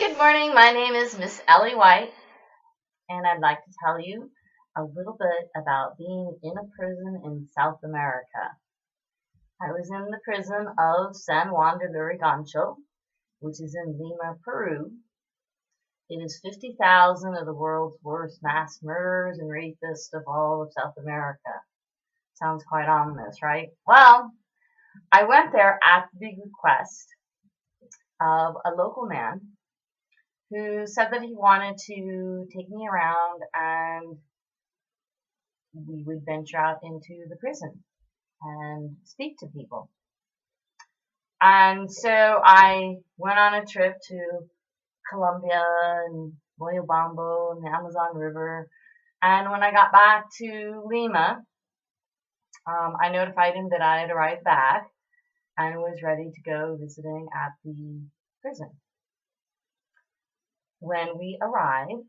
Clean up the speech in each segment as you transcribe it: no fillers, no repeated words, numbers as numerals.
Good morning, my name is Miss Ellie White, and I'd like to tell you a little bit about being in a prison in South America. I was in the prison of San Juan de Lurigancho, which is in Lima, Peru. It is 50,000 of the world's worst mass murderers and rapists of all of South America. Sounds quite ominous, right? Well, I went there at the request of a local man who said that he wanted to take me around and we would venture out into the prison and speak to people. And so I went on a trip to Colombia and Moyobambo and the Amazon River. And when I got back to Lima, I notified him that I had arrived back and was ready to go visiting at the prison. When we arrived,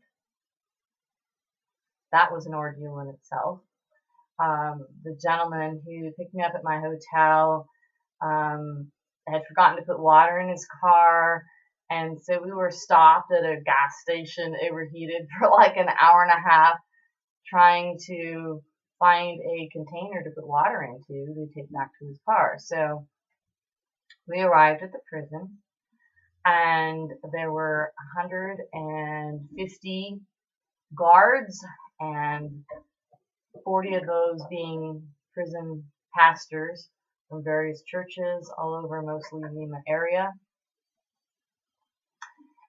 that was an ordeal in itself. The gentleman who picked me up at my hotel had forgotten to put water in his car, and so we were stopped at a gas station overheated for like an hour and a half trying to find a container to put water into to take back to his car. So we arrived at the prison, and there were 150 guards, and 40 of those being prison pastors from various churches all over mostly Lima area.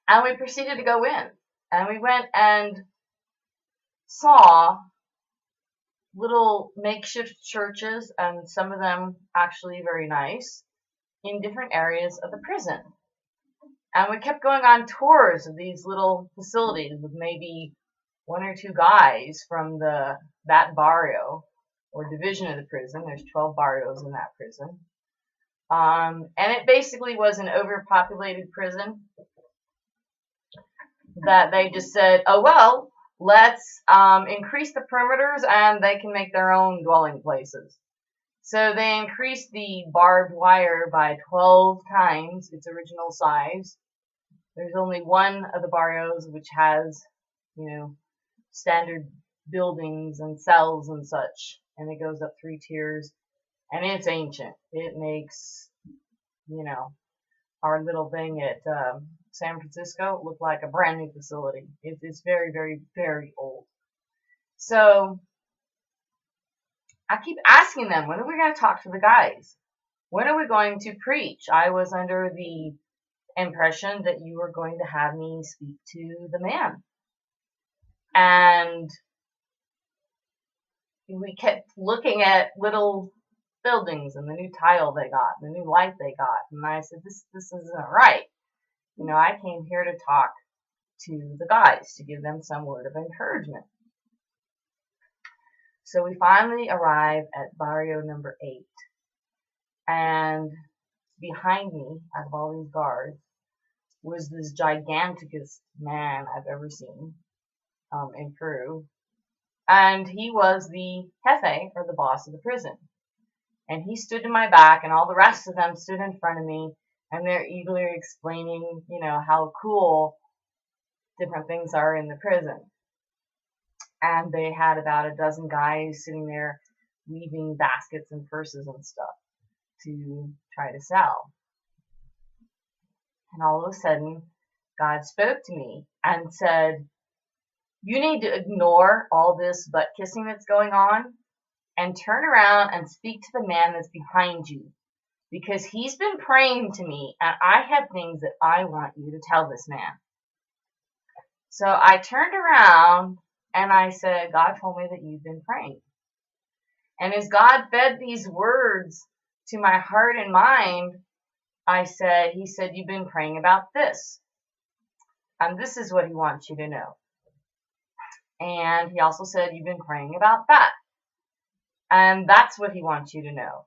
And we proceeded to go in, and we went and saw little makeshift churches, and some of them actually very nice, in different areas of the prison. And we kept going on tours of these little facilities with maybe one or two guys from that barrio or division of the prison. There's 12 barrios in that prison. And it basically was an overpopulated prison that they just said, oh, well, let's increase the perimeters and they can make their own dwelling places. So they increased the barbed wire by 12 times its original size. There's only one of the barrios which has, standard buildings and cells and such, and it goes up 3 tiers, and it's ancient. It makes, our little thing at San Francisco look like a brand new facility. It's very, very, very old. So I keep asking them, when are we going to talk to the guys? When are we going to preach? I was under the impression that you were going to have me speak to the man. And we kept looking at little buildings and the new tile they got, the new light they got. And I said, this isn't right. I came here to talk to the guys, to give them some word of encouragement. So we finally arrive at barrio number 8. And behind me, out of all these guards, was this giganticest man I've ever seen in Peru. And he was the jefe, or the boss of the prison. And he stood to my back, and all the rest of them stood in front of me, and they're eagerly explaining, how cool different things are in the prison. And they had about a dozen guys sitting there weaving baskets and purses and stuff to try to sell. And all of a sudden, God spoke to me and said, you need to ignore all this butt kissing that's going on and turn around and speak to the man that's behind you, because he's been praying to me and I have things that I want you to tell this man. So I turned around and I said, God told me that you've been praying. And as God fed these words to my heart and mind, he said, you've been praying about this. And this is what he wants you to know. And he also said, you've been praying about that. And that's what he wants you to know.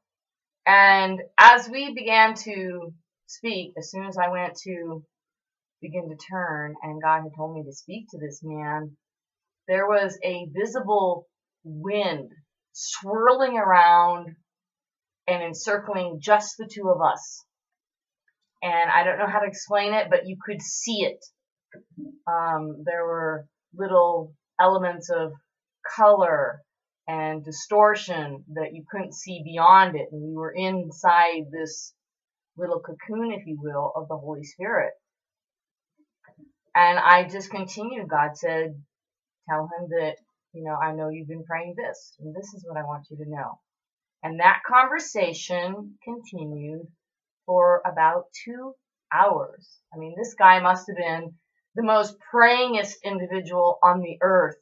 And as we began to speak, as soon as I went to begin to turn, and God had told me to speak to this man, there was a visible wind swirling around and encircling just the two of us. And I don't know how to explain it, but you could see it. There were little elements of color and distortion that you couldn't see beyond it. And we were inside this little cocoon, if you will, of the Holy Spirit. And I just continued. God said, tell him that, I know you've been praying this, and this is what I want you to know. And that conversation continued for about 2 hours. I mean, this guy must have been the most prayingest individual on the earth.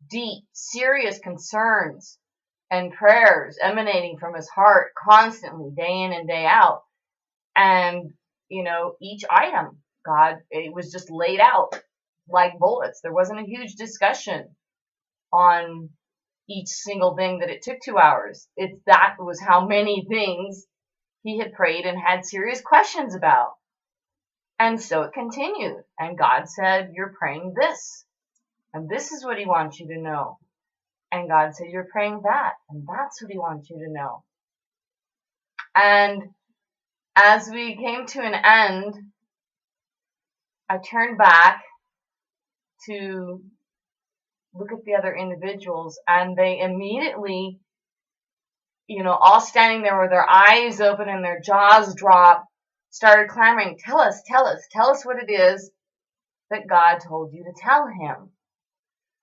Deep, serious concerns and prayers emanating from his heart constantly, day in and day out. And, each item, it was just laid out like bullets. There wasn't a huge discussion on each single thing that it took 2 hours. That was how many things he had prayed and had serious questions about. And so it continued. And God said, you're praying this. And this is what he wants you to know. And God said, you're praying that. And that's what he wants you to know. And as we came to an end, I turned back to look at the other individuals, and they immediately, all standing there with their eyes open and their jaws dropped, started clamoring, tell us what it is that God told you to tell him.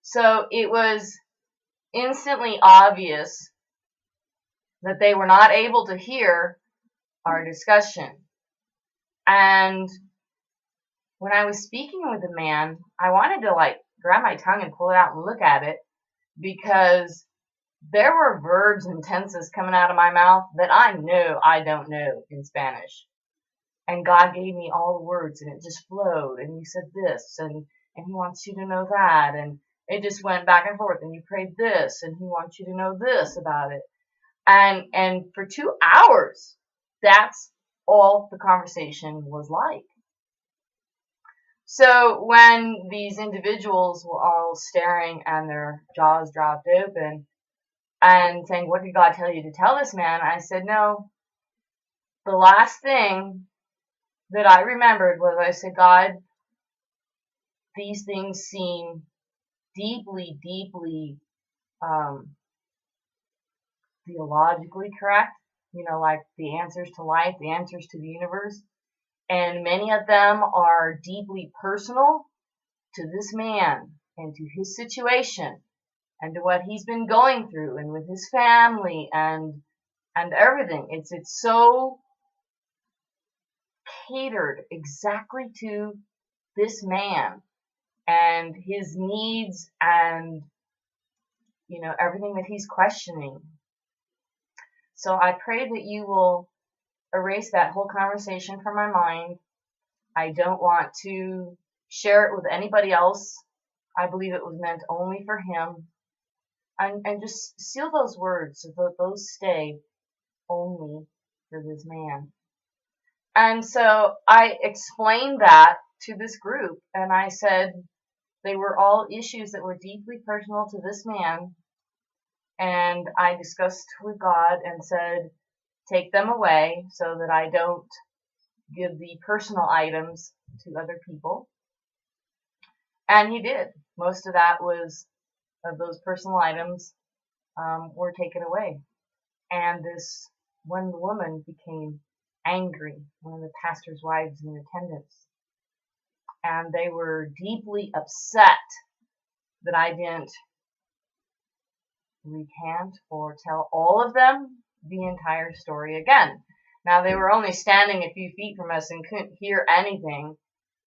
So it was instantly obvious that they were not able to hear our discussion. And when I was speaking with the man, I wanted to grab my tongue and pull it out and look at it, because there were verbs and tenses coming out of my mouth that I know I don't know in Spanish. And God gave me all the words, and it just flowed, and you said this, and he wants you to know that, and it just went back and forth, and you prayed this, and he wants you to know this about it. And for 2 hours, that's all the conversation was like. So when these individuals were all staring and their jaws dropped open and saying, what did God tell you to tell this man? I said, no. The last thing that I remembered was I said, God, these things seem deeply, deeply theologically correct, like the answers to life, the answers to the universe. And many of them are deeply personal to this man and to his situation and to what he's been going through and with his family and everything. It's so catered exactly to this man and his needs and, everything that he's questioning. So I pray that you will erase that whole conversation from my mind. I don't want to share it with anybody else. I believe it was meant only for him. And just seal those words so that those stay only for this man. And so I explained that to this group, and I said they were all issues that were deeply personal to this man. And I discussed with God and said, take them away so that I don't give the personal items to other people. And he did. Most of those personal items were taken away. And this one woman became angry, one of the pastor's wives in attendance. And they were deeply upset that I didn't recant or tell all of them the entire story again. Now, they were only standing a few feet from us and couldn't hear anything.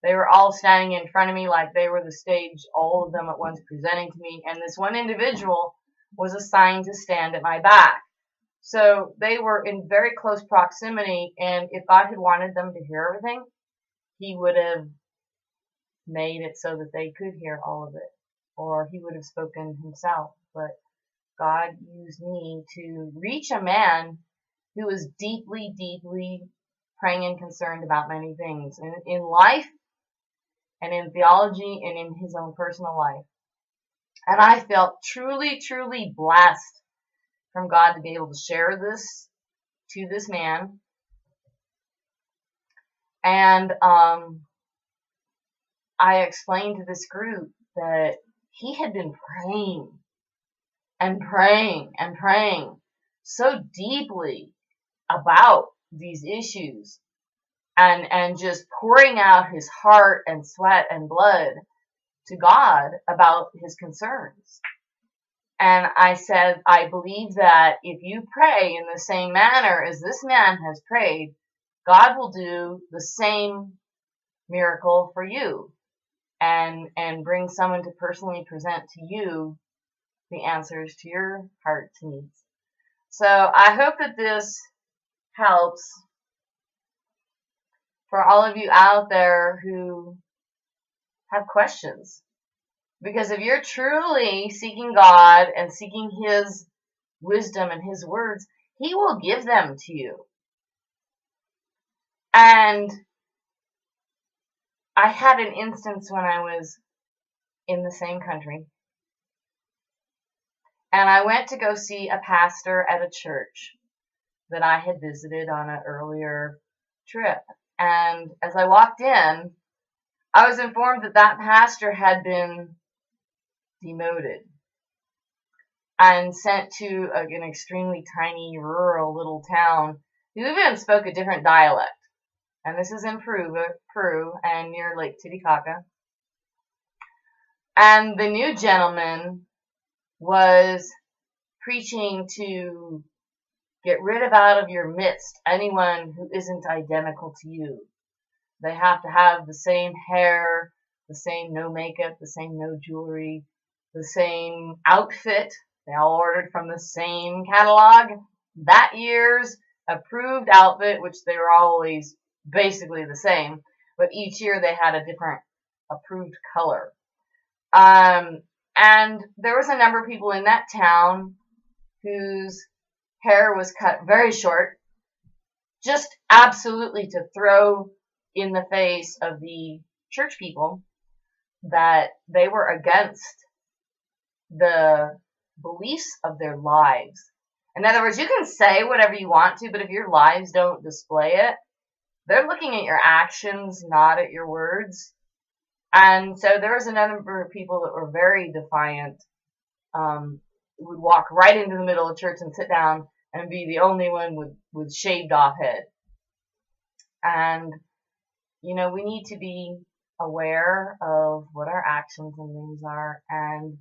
They were all standing in front of me like they were the stage, all of them at once presenting to me, and this one individual was assigned to stand at my back. So they were in very close proximity, and if God had wanted them to hear everything, he would have made it so that they could hear all of it, or he would have spoken himself. But God used me to reach a man who was deeply, deeply praying and concerned about many things in life and in theology and in his own personal life. And I felt truly, truly blessed from God to be able to share this to this man. And I explained to this group that he had been praying and praying and praying so deeply about these issues and just pouring out his heart and sweat and blood to God about his concerns. And I said, I believe that if you pray in the same manner as this man has prayed, God will do the same miracle for you and bring someone to personally present to you the answers to your heart's needs. So I hope that this helps for all of you out there who have questions. Because if you're truly seeking God and seeking His wisdom and His words, He will give them to you. And I had an instance when I was in the same country. And I went to go see a pastor at a church that I had visited on an earlier trip. And as I walked in, I was informed that that pastor had been demoted and sent to an extremely tiny rural little town who even spoke a different dialect. And this is in Peru and near Lake Titicaca. And the new gentleman was preaching to get rid of out of your midst anyone who isn't identical to you. They have to have the same hair, the same no makeup, the same no jewelry, the same outfit. They all ordered from the same catalog. That year's approved outfit, which they were always basically the same, but each year they had a different approved color. And there was a number of people in that town whose hair was cut very short, just absolutely to throw in the face of the church people that they were against the beliefs of their lives. In other words, you can say whatever you want to, but if your lives don't display it, they're looking at your actions, not at your words. And so there was a number of people that were very defiant, would walk right into the middle of church and sit down and be the only one with shaved off head. And, you know, we need to be aware of what our actions and things are and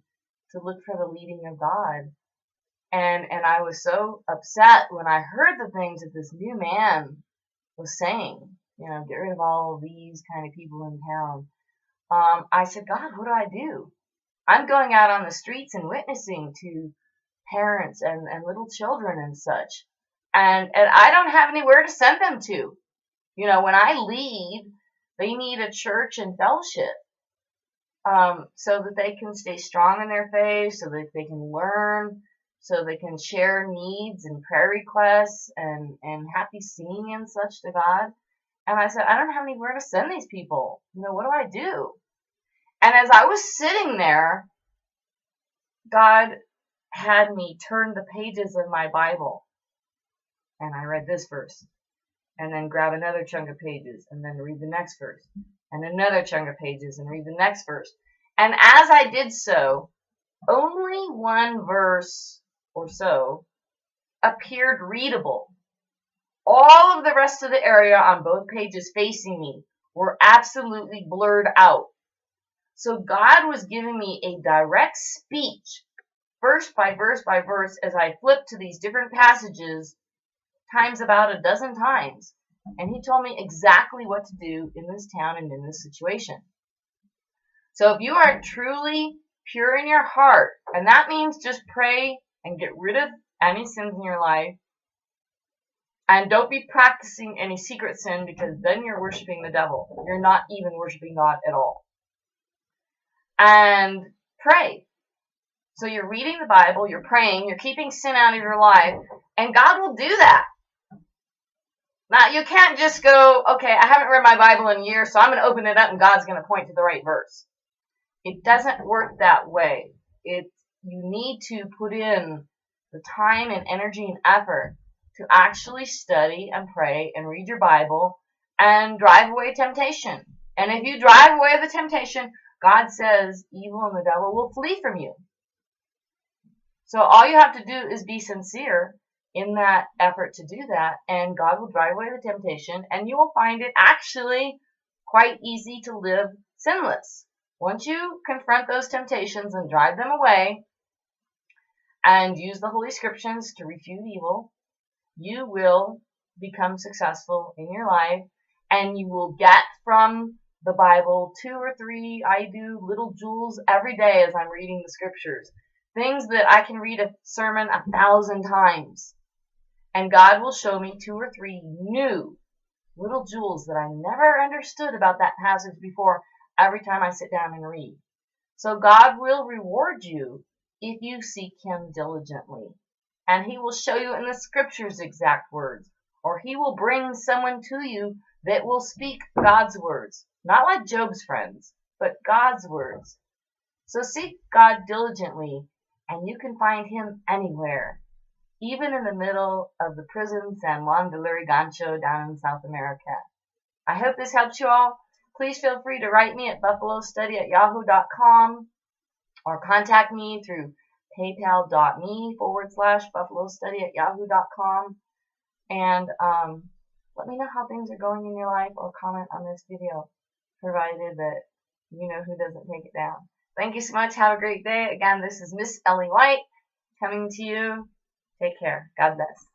to look for the leading of God. And I was so upset when I heard the things that this new man was saying, you know, get rid of all these kind of people in town. I said, God, what do I do? I'm going out on the streets and witnessing to parents and little children and such. And I don't have anywhere to send them to. You know, when I leave, they need a church and fellowship, so that they can stay strong in their faith, so that they can learn, so they can share needs and prayer requests and happy singing and such to God. And I said, I don't have anywhere to send these people. You know, what do I do? And as I was sitting there, God had me turn the pages of my Bible. And I read this verse. And then grab another chunk of pages. And then read the next verse. And another chunk of pages. And read the next verse. And as I did so, only one verse or so appeared readable. All of the rest of the area on both pages facing me were absolutely blurred out. So God was giving me a direct speech, verse by verse by verse, as I flipped to these different passages, times about a dozen times. And He told me exactly what to do in this town and in this situation. So if you are truly pure in your heart, and that means just pray and get rid of any sins in your life, and don't be practicing any secret sin, because then you're worshiping the devil. You're not even worshiping God at all. And pray. So you're reading the Bible, you're praying, you're keeping sin out of your life, and God will do that. Now, you can't just go, okay, I haven't read my Bible in years, so I'm going to open it up and God's going to point to the right verse. It doesn't work that way. You need to put in the time and energy and effort to actually study and pray and read your Bible and drive away temptation. And if you drive away the temptation, God says evil and the devil will flee from you. So all you have to do is be sincere in that effort to do that, and God will drive away the temptation, and you will find it actually quite easy to live sinless. Once you confront those temptations and drive them away and use the Holy Scriptures to refute evil, you will become successful in your life, and you will get from the Bible 2 or 3, I do, little jewels every day as I'm reading the Scriptures. Things that I can read a sermon 1,000 times. And God will show me 2 or 3 new little jewels that I never understood about that passage before every time I sit down and read. So God will reward you if you seek Him diligently. And He will show you in the Scriptures exact words. Or He will bring someone to you that will speak God's words. Not like Job's friends, but God's words. So seek God diligently, and you can find Him anywhere, even in the middle of the prison San Juan de Lurigancho down in South America. I hope this helps you all. Please feel free to write me at buffalostudy@yahoo.com or contact me through paypal.me/buffalostudy@yahoo.com. And let me know how things are going in your life, or comment on this video, provided that you know who doesn't take it down. Thank you so much. Have a great day. Again, this is Miss Ellie White coming to you. Take care. God bless.